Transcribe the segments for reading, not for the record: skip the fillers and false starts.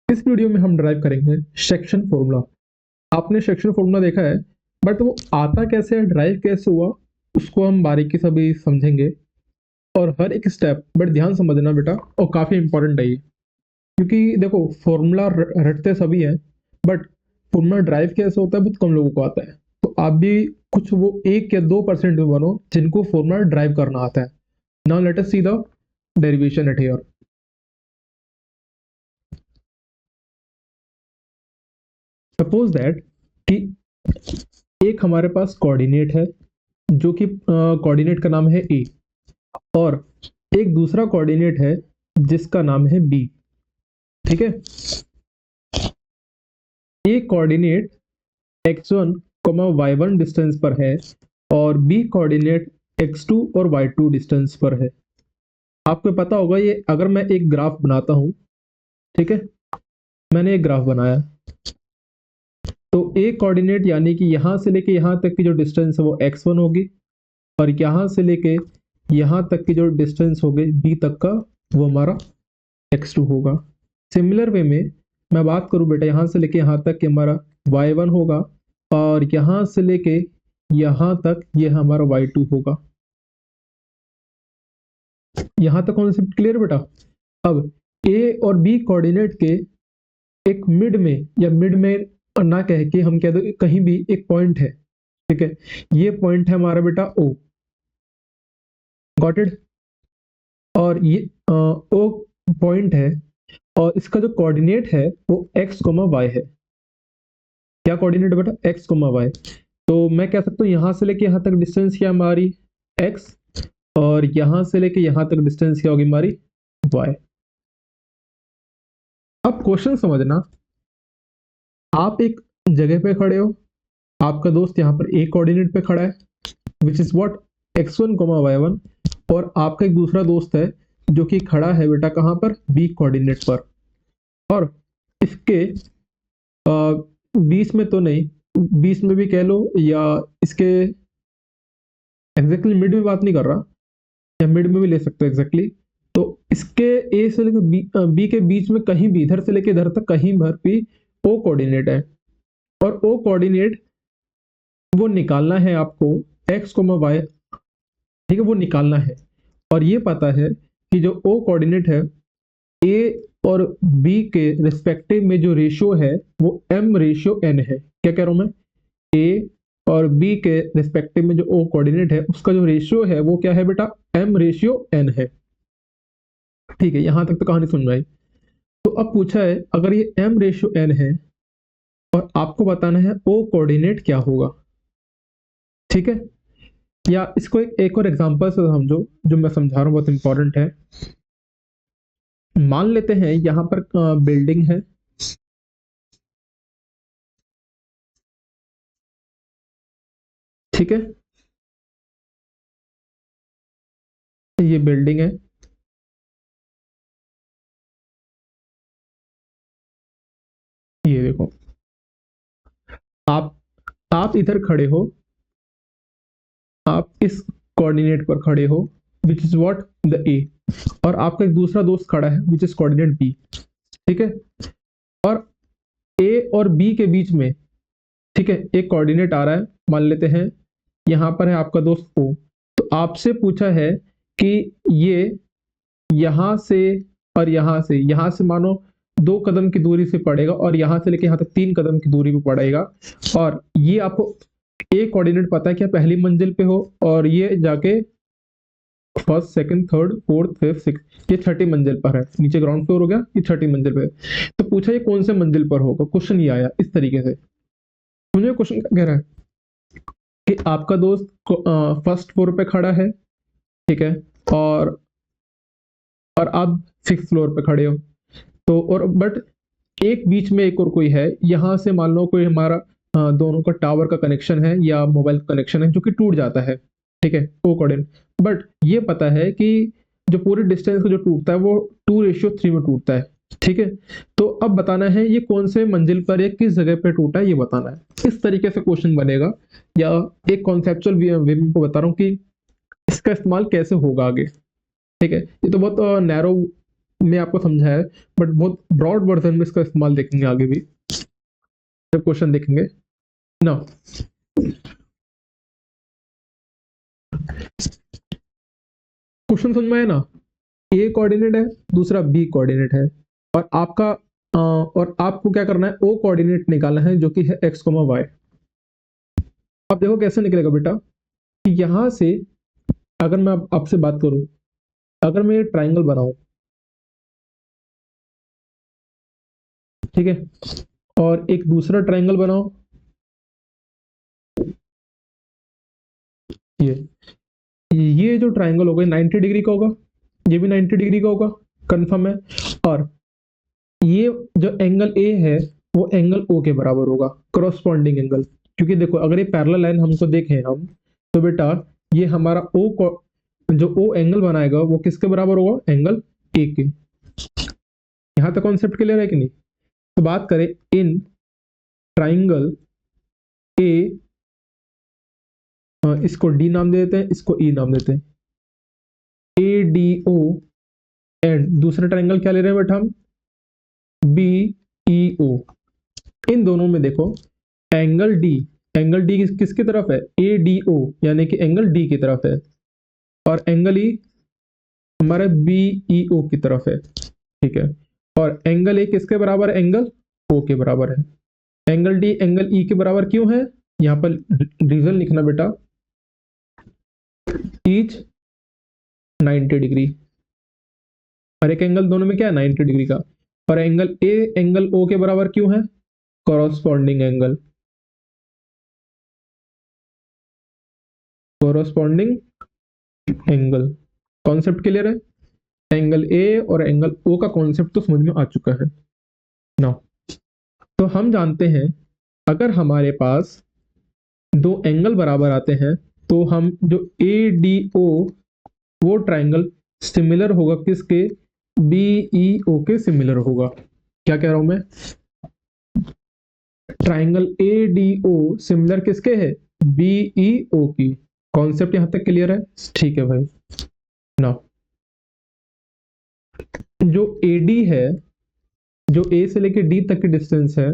इस वीडियो में हम ड्राइव करेंगे सेक्शन फॉर्मूला। आपने सेक्शन फॉर्मूला देखा है, बट वो आता कैसे है, ड्राइव कैसे हुआ, उसको हम बारीकी से भी समझेंगे। और हर एक स्टेप बट ध्यान समझना बेटा, और काफ़ी इंपॉर्टेंट है ये। क्योंकि देखो फॉर्मूला रटते सभी हैं, बट फॉर्मूला ड्राइव कैसे होता है बहुत कम लोगों को आता है। तो आप भी कुछ वो 1 या 2% में बनो जिनको फॉर्मूला ड्राइव करना आता है। Now let us see the derivation eight here. Suppose that कि एक हमारे पास कोऑर्डिनेट है, जो कि कोऑर्डिनेट का नाम है ए, और एक दूसरा कोऑर्डिनेट है जिसका नाम है बी। ठीक है, ए कोऑर्डिनेट x1 y1 डिस्टेंस पर है और बी कोऑर्डिनेट x2 और y2 डिस्टेंस पर है। आपको पता होगा ये, अगर मैं एक ग्राफ बनाता हूं, ठीक है, मैंने एक ग्राफ बनाया, तो ए कोऑर्डिनेट यानी कि यहां से लेके यहां तक की जो डिस्टेंस है वो x1 होगी, और यहां से लेके यहां तक की जो डिस्टेंस होगी बी तक का, वो हमारा x2 होगा। सिमिलर वे में मैं बात करूं बेटा, यहां से लेके यहां तक कि हमारा y1 होगा, और यहां से लेके यहां तक ये हमारा y2 होगा। यहां तक कॉन्सेप्ट क्लियर बेटा। अब a और b कोऑर्डिनेट के एक मिड में, या मिड में ना कह के हम कह दो कहीं भी एक पॉइंट है, ठीक है, ये पॉइंट है हमारा बेटा o। Got it. और ये o पॉइंट है, और इसका जो कोऑर्डिनेट है वो x, y है। क्या कोऑर्डिनेट बेटा, x, y। तो मैं कह सकता हूँ यहां से लेके यहां तक डिस्टेंस क्या हमारी x, और यहां से लेके यहां तक डिस्टेंस क्या होगी हमारी y। अब क्वेश्चन समझना, आप एक जगह पे खड़े हो, आपका दोस्त यहाँ पर एक कोऑर्डिनेट पे खड़ा है, which is what x1, y1, और आपका एक दूसरा दोस्त है जो कि खड़ा है बेटा कहाँ पर, b कोऑर्डिनेट पर। और इसके बीच में तो नहीं, बीच में भी कह लो, या इसके एग्जैक्टली मिड में बात नहीं कर रहा, या मिड में भी ले सकते हो एग्जैक्टली। तो इसके ए से लेकर बी के बीच में कहीं भी, इधर से लेकर इधर तक कहीं भर भी ओ कोऑर्डिनेट है, और ओ कोऑर्डिनेट वो निकालना है आपको, एक्स कोमा वाई, ठीक है, वो निकालना है। और ये पता है कि जो ओ कोऑर्डिनेट है ए और बी के रिस्पेक्टिव में जो रेशियो है वो m रेशियो n है। क्या कह रहा हूं मैं, ए और बी के रिस्पेक्टिव में जो ओ कोऑर्डिनेट है उसका जो रेशियो है वो क्या है बेटा, m रेशियो n है। ठीक है, यहां तक तो कहानी सुन रही। तो अब पूछा है अगर ये m रेशियो n है और आपको बताना है ओ कोऑर्डिनेट क्या होगा। ठीक है, या इसको एक और एग्जांपल से समझो, जो मैं समझा रहा हूँ बहुत इंपॉर्टेंट है। मान लेते हैं यहां पर बिल्डिंग है, ठीक है, ये बिल्डिंग है, ये देखो, आप आप इधर खड़े हो, आप इस कोऑर्डिनेट पर खड़े हो, विच इज व्हाट द ए, और आपका एक दूसरा दोस्त खड़ा है विच इज कोऑर्डिनेट बी। ठीक है, और ए और बी के बीच में, ठीक है, एक कोऑर्डिनेट आ रहा है, मान लेते हैं यहां पर है आपका दोस्त ओ। तो आपसे पूछा है कि ये यहां से और यहां से मानो 2 कदम की दूरी से पड़ेगा, और यहां से लेके यहां तक 3 कदम की दूरी पे पड़ेगा। और ये आपको एक कोऑर्डिनेट पता है कि आप पहली मंजिल पे हो, और ये जाके first, second, third, fourth, fifth, six, ये छठी मंजिल पर है, नीचे ग्राउंड फ्लोर हो गया, ये छठी मंजिल पे है। तो पूछा ये कौन से मंजिल पर होगा, क्वेश्चन ये आया इस तरीके से। मुझे क्वेश्चन क्या कह रहा है कि आपका दोस्त फर्स्ट फ्लोर पे खड़ा है, ठीक है, और और आप 6th फ्लोर पे खड़े हो। तो और बट एक बीच में एक और कोई है, यहाँ से मान लो कोई हमारा दोनों का टावर का कनेक्शन है या मोबाइल कनेक्शन है जो कि टूट जाता है, ठीक है, वो कोऑर्डिनेट। बट ये पता है कि जो पूरे डिस्टेंस को जो टूटता है वो 2:3 में टूटता है। ठीक है, तो अब बताना है ये कौन से मंजिल पर या किस जगह पे टूटा है, ये बताना है। इस तरीके से क्वेश्चन बनेगा, या एक कॉन्सेप्चुअल वे में को बता रहा हूँ कि इसका इस्तेमाल कैसे होगा आगे। ठीक है, ये तो बहुत नैरो में आपको समझाया है, बट बहुत ब्रॉड वर्जन में इसका इस्तेमाल देखेंगे आगे भी जब क्वेश्चन देखेंगे ना। क्वेश्चन समझ में आया ना, ए कोऑर्डिनेट है, दूसरा बी कोऑर्डिनेट है, और आपका और आपको क्या करना है, ओ कोऑर्डिनेट निकालना है जो कि है एक्स कोमा वाई। अब देखो कैसे निकलेगा बेटा, कि यहां से अगर मैं आपसे बात करूं, अगर मैं ये ट्राइंगल बनाऊं, ठीक है, और एक दूसरा ट्राइंगल बनाओ, ये जो ट्राइंगल होगा 90 डिग्री का होगा, ये भी 90 डिग्री का होगा, कंफर्म है। और ये जो एंगल ए है वो एंगल ओ के बराबर होगा, करस्पॉन्डिंग एंगल। क्योंकि देखो अगर ये पैरेलल लाइन हमको देखें हम, तो बेटा ये हमारा ओ जो ओ एंगल बनाएगा वो किसके बराबर होगा, एंगल ए के। यहां तक कॉन्सेप्ट क्लियर है कि नहीं। तो बात करें इन ट्राइंगल ए, इसको डी नाम दे देते हैं, इसको ई नाम देते हैं, ए डी ओ, एंड दूसरा ट्राइंगल क्या ले रहे हैं बेटा हम, बी ई ओ। इन दोनों में देखो एंगल डी, एंगल डी किसकी तरफ है, ए डी ओ, यानी कि एंगल डी की तरफ है, और एंगल ई हमारा बी ई ओ की तरफ है, ठीक है। और एंगल ए किसके बराबर है, एंगल ओ के बराबर है। एंगल डी एंगल ई के बराबर क्यों है, यहाँ पर रीजन लिखना बेटा, ईच 90 डिग्री, हर एक एंगल दोनों में क्या है 90 डिग्री का। और एंगल ए एंगल ओ के बराबर क्यों है, corresponding angle, corresponding angle. Concept clear है, एंगल ए और एंगल ओ का कॉन्सेप्ट तो समझ में आ चुका है ना। तो हम जानते हैं अगर हमारे पास दो एंगल बराबर आते हैं तो हम जो ए डी ओ वो ट्राइंगल सिमिलर होगा किसके, बी ई ओ के सिमिलर होगा। क्या कह रहा हूं मैं, triangle A D O similar किसके है, बी ई ओ की। कॉन्सेप्ट यहां तक क्लियर है, ठीक है भाई ना। जो ए डी है, जो ए से लेके डी तक की डिस्टेंस है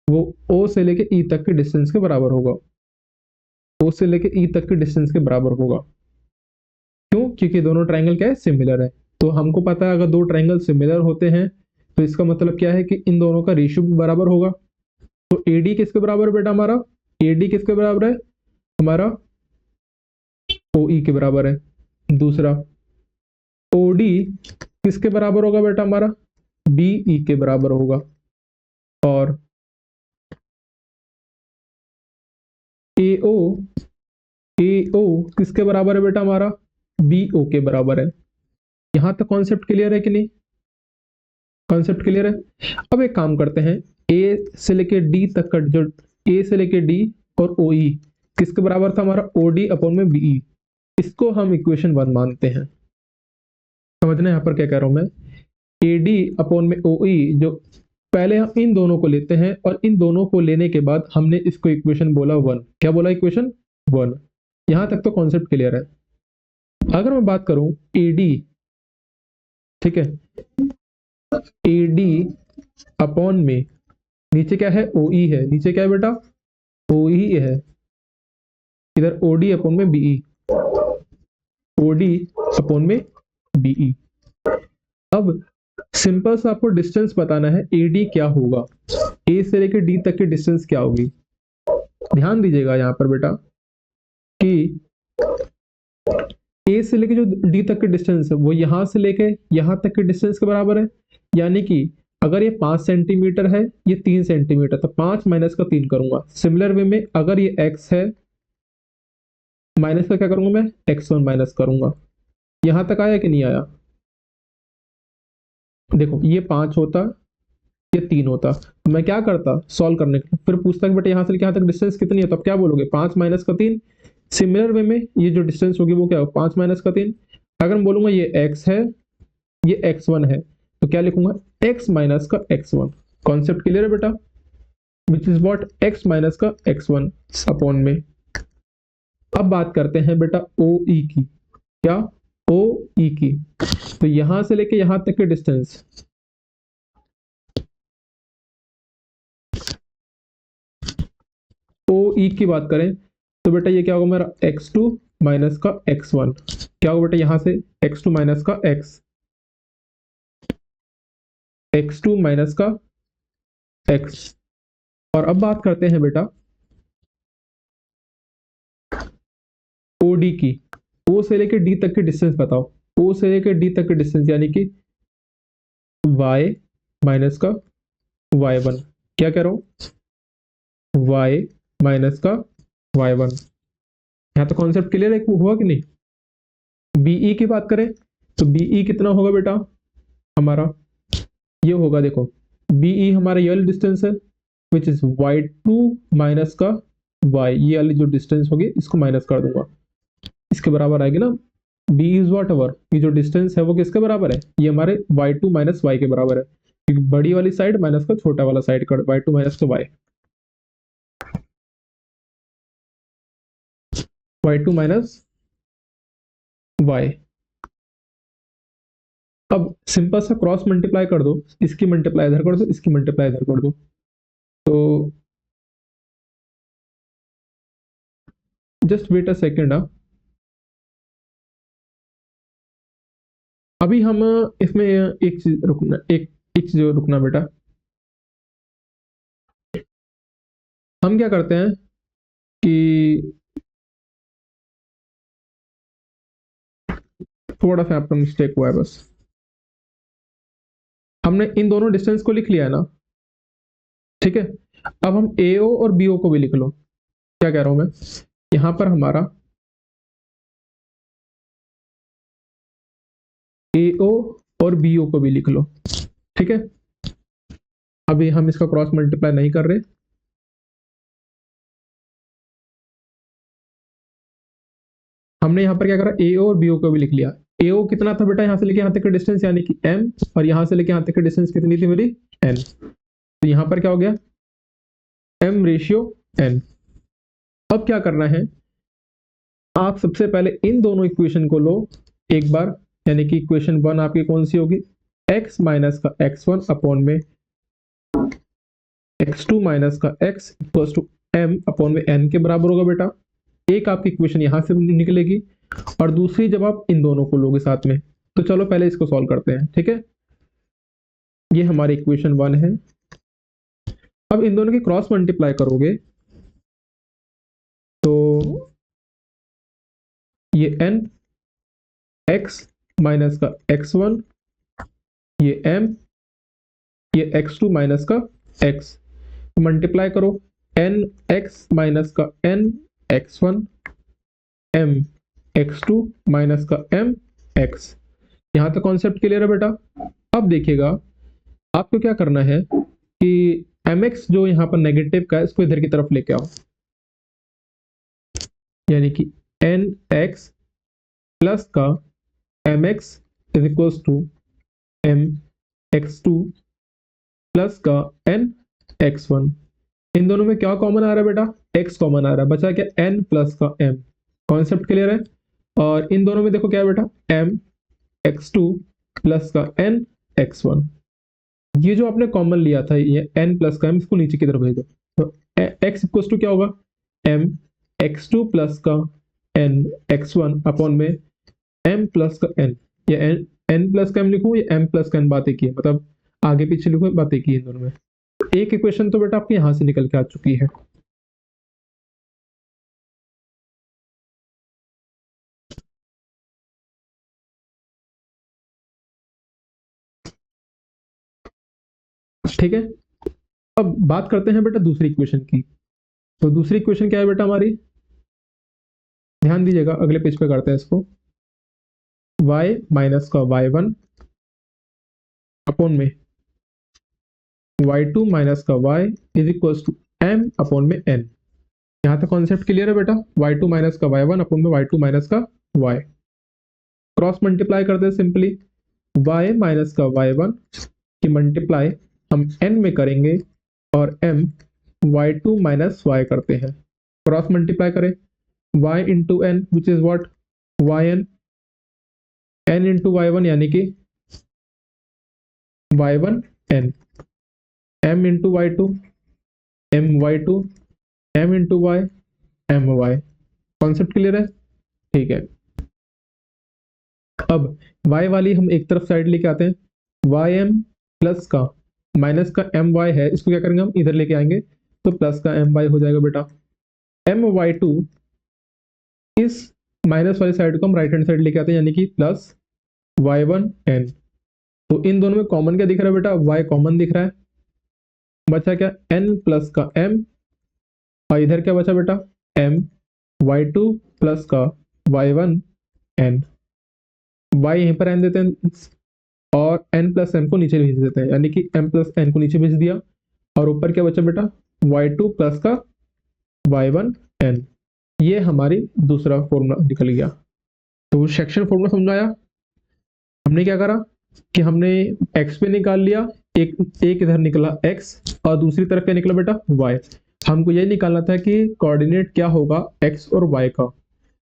वो ओ से लेके ई तक के डिस्टेंस के बराबर होगा, ओ से लेके ई तक के डिस्टेंस के बराबर होगा। क्यों, क्योंकि दोनों ट्राइंगल क्या है, सिमिलर है। तो हमको पता है अगर दो ट्राइंगल सिमिलर होते हैं तो इसका मतलब क्या है कि इन दोनों का रेशियो भी बराबर होगा। तो एडी किसके बराबर है बेटा हमारा, एडी किसके बराबर है हमारा, ओ ई के बराबर है। दूसरा ओडी किसके बराबर होगा बेटा हमारा, बी ई के बराबर होगा। और ए ओ किसके बराबर है बेटा हमारा, बी ओ के बराबर है। यहां तक कॉन्सेप्ट क्लियर है कि नहीं, कॉन्सेप्ट क्लियर है। अब एक काम करते हैं, ए से लेके डी तक का जो ए से लेके डी और ओ ई किसके बराबर था हमारा, ओ डी अपॉन में बीई, इसको हम इक्वेशन 1 मानते हैं। समझना यहाँ पर क्या कह रहा हूं मैं, ए डी अपॉन में ओ ई, जो पहले हम इन दोनों को लेते हैं और इन दोनों को लेने के बाद हमने इसको इक्वेशन बोला 1। क्या बोला, इक्वेशन 1। यहां तक तो कॉन्सेप्ट क्लियर है। अगर मैं बात करूं ए डी, ठीक है, ए डी अपॉन में नीचे क्या है, ओ ई है, नीचे क्या है बेटा, ओ ई है, इधर ओ डी अपॉन में बीई, ओ डी अपॉन में बीई। अब सिंपल सा आपको डिस्टेंस बताना है, ए डी क्या होगा, ए से लेकर डी तक की डिस्टेंस क्या होगी। ध्यान दीजिएगा यहाँ पर बेटा कि ए से लेके जो डी तक की डिस्टेंस है वो यहां से लेके यहां तक के डिस्टेंस के बराबर है। यानी कि अगर ये 5 सेंटीमीटर है, ये 3 सेंटीमीटर, तो 5 माइनस का 3 करूंगा। सिमिलर वे में अगर ये x है, माइनस का क्या करूंगा मैं, x1 माइनस करूंगा। यहां तक आया कि नहीं आया, देखो ये 5 होता, ये 3 होता, तो मैं क्या करता, सॉल्व करने के फिर पूछता कि बेटा यहाँ से लेके यहाँ तक डिस्टेंस कितनी है, तो अब क्या बोलोगे, 5 माइनस का 3। सिमिलर वे में ये जो डिस्टेंस होगी वो क्या होगा, 5 माइनस का 3। अगर मैं बोलूंगा ये x है, ये x1 है, तो क्या लिखूंगा, x माइनस का x1। कॉन्सेप्ट क्लियर है बेटा, विच इज वॉट, x माइनस का x1 अपॉन में। अब बात करते हैं बेटा ओ ई की, क्या, ओ ई की, तो यहां से लेके यहां तक की डिस्टेंस ओ ई की बात करें तो बेटा ये क्या होगा मेरा x2 माइनस का x1, क्या होगा बेटा यहां से x2 माइनस का x2 माइनस का x। और अब बात करते हैं बेटा ओडी की, ओ से लेके डी तक की डिस्टेंस बताओ, ओ से लेके डी तक की डिस्टेंस यानी कि y माइनस का y1, क्या कह रहा हूं y माइनस का y1। यहाँ तो कॉन्सेप्ट क्लियर है हुआ कि नहीं। बीई की बात करें तो बीई कितना होगा बेटा हमारा, ये होगा देखो बीई हमारा ये वाली डिस्टेंस है विच इज y2 माइनस का y, ये वाली जो डिस्टेंस होगी इसको माइनस कर दूंगा, इसके बराबर आएगी ना। बी इज वॉट एवर, ये जो डिस्टेंस है वो किसके बराबर है, ये हमारे y2 माइनस वाई के बराबर है, क्योंकि बड़ी वाली साइड माइनस का छोटा वाला साइड कर y2 माइनस का y2 माइनस y। अब सिंपल सा क्रॉस मल्टीप्लाई कर दो, इसकी मल्टीप्लाई इधर कर दो, इसकी मल्टीप्लाई इधर कर दो, तो जस्ट वेट अ सेकेंड। अभी हम इसमें एक चीज रुकना, एक चीज रुकना बेटा, हम क्या करते हैं कि थोड़ा सा आपका मिस्टेक हुआ है बस, हमने इन दोनों डिस्टेंस को लिख लिया है ना, ठीक है। अब हम AO और BO को भी लिख लो, क्या कह रहा हूं मैं, यहां पर हमारा AO और BO को भी लिख लो, ठीक है। अभी हम इसका क्रॉस मल्टीप्लाई नहीं कर रहे, हमने यहाँ पर क्या करा AO और BO को भी लिख लिया। AO कितना था बेटा यहाँ से लेके यहाँ तक का डिस्टेंस यानी कि M, और यहाँ से लेके यहाँ तक की डिस्टेंस कितनी थी मेरी N, तो यहाँ पर क्या हो गया M रेशियो N। अब क्या करना है, आप सबसे पहले इन दोनों इक्वेशन को लो एक बार, यानी कि इक्वेशन 1 आपकी कौन सी होगी, x माइनस का x1 अपॉन में x2 माइनस का x equals to m upon में n के बराबर होगा बेटा। एक आपकी इक्वेशन यहां से निकलेगी और दूसरी जब आप इन दोनों को लोगे साथ में, तो चलो पहले इसको सॉल्व करते हैं, ठीक है। ये हमारी इक्वेशन 1 है। अब इन दोनों की क्रॉस मल्टीप्लाई करोगे तो ये n x माइनस का x1, ये m, ये x2 माइनस का x, मल्टीप्लाई करो n x माइनस का n x1 m x2 minus का m x। यहां तक कॉन्सेप्ट क्लियर है बेटा। अब देखिएगा आपको क्या करना है कि mx जो यहाँ पर नेगेटिव का है इसको इधर की तरफ लेके आओ, यानी कि nx प्लस का mx is equals to m x2 plus का n x1। इन दोनों में क्या कॉमन आ रहा है बेटा, x कॉमन आ रहा है, बचा क्या n प्लस का m। कॉन्सेप्ट क्लियर है। और इन दोनों में देखो क्या है बेटा m x2 प्लस का n x1, ये जो आपने कॉमन लिया था ये n प्लस का m, इसको नीचे की तरफ भेज दो, तो x इक्वल्स टू क्या होगा m x2 प्लस का n x1 अपॉन में m प्लस का n, ये n प्लस का m लिखूं या m प्लस का n, बात एक ही है, मतलब आगे पीछे लिखो बात एक ही है इन दोनों में। एक इक्वेशन तो बेटा आपकी यहां से निकल के आ चुकी है। ठीक है, अब बात करते हैं बेटा दूसरी इक्वेशन की। तो दूसरी इक्वेशन क्या है बेटा हमारी, ध्यान दीजिएगा अगले पेज पे करते हैं इसको, y माइनस का y1 अपॉन में y2 माइनस का y is equals to m upon में n। यहाँ तक कॉन्सेप्ट क्लियर है बेटा, y2 माइनस का y1 अपॉन में y2 माइनस का y। क्रॉस मल्टीप्लाई करते हैं सिंपली, y माइनस का y1 की मल्टीप्लाई हम n में करेंगे और m y2 माइनस y करते हैं, क्रॉस मल्टीप्लाई करें y into n which is what yn, n into Y one यानी कि y1 n, m into Y two m y2, m into Y m y। Concept clear है? ठीक है। अब y वाली हम एक तरफ साइड लेके आते हैं, ym प्लस का माइनस का my है, इसको क्या करेंगे हम इधर लेके आएंगे तो प्लस का my हो जाएगा बेटा। my2 इस माइनस वाली साइड को हम राइट हैंड साइड लेके आते हैं यानी कि प्लस y1 n। तो इन दोनों में कॉमन क्या दिख रहा है बेटा, y कॉमन दिख रहा है, बचा क्या n प्लस का m, और इधर क्या बचा बेटा m, y2 प्लस का y1 n, y यहीं पर n देते हैं और n प्लस m को नीचे भेज देते हैं यानी कि m प्लस n को नीचे भेज दिया, और ऊपर क्या बचा बेटा y2 प्लस का y1 n। ये हमारी दूसरा फॉर्मूला निकल गया। तो सेक्शन फॉर्मूला समझ आया? हमने क्या करा कि हमने x पे निकाल लिया, एक इधर निकला x और दूसरी तरफ क्या निकला बेटा y। हमको ये निकालना था कि कोऑर्डिनेट क्या होगा x और y का।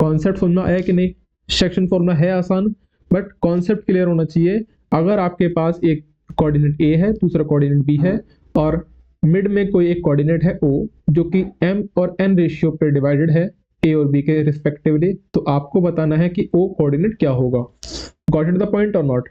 कॉन्सेप्ट समझ आया कि नहीं? सेक्शन फॉर्मूला है आसान, बट कॉन्सेप्ट क्लियर होना चाहिए। अगर आपके पास एक कोऑर्डिनेट a है, दूसरा कोऑर्डिनेट b है और मिड में कोई एक कोऑर्डिनेट है o जो कि m और n रेशियो पे डिवाइडेड है a और b के रिस्पेक्टिवली, तो आपको बताना है कि o कोऑर्डिनेट क्या होगा। गॉट इट द पॉइंट और नॉट?